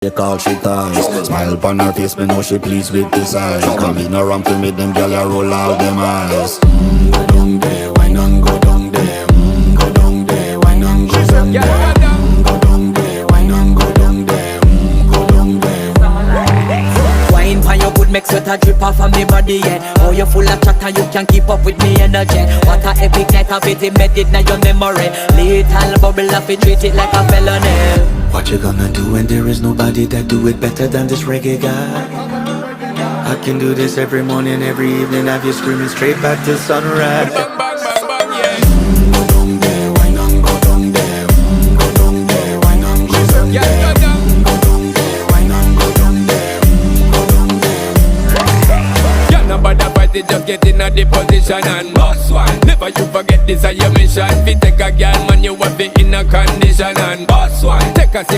They call she ties. Smile upon her face, me know she pleased with this eyes. Come in around to me, them gyal a roll out them eyes. Go down there, why not go down there? Go down there, why not go down there? Go down there, why not go down there? Go down there. Wine pan your good, make sweat a drip off of me body, yeah. Oh, you full of chatter, you can't keep up with me energy. What a epic night of it, embedded in your memory. Little bubble of it, treat it like a felony. What you gonna do when there is nobody that do it better than this reggae guy? I can do this every morning, every evening, have you screaming straight back to sunrise. Bang, bang, bang, bang, yeah. Go down there, why not go down there? Go down there, why not go down there? Yeah, go down. Go down there, why not go down there? Go down there. Yeah, nobody fight it, just get in a the position and boss one. Never you forget this is your mission. If you take a girl, man, you have it in a condition and boss one. Take a sip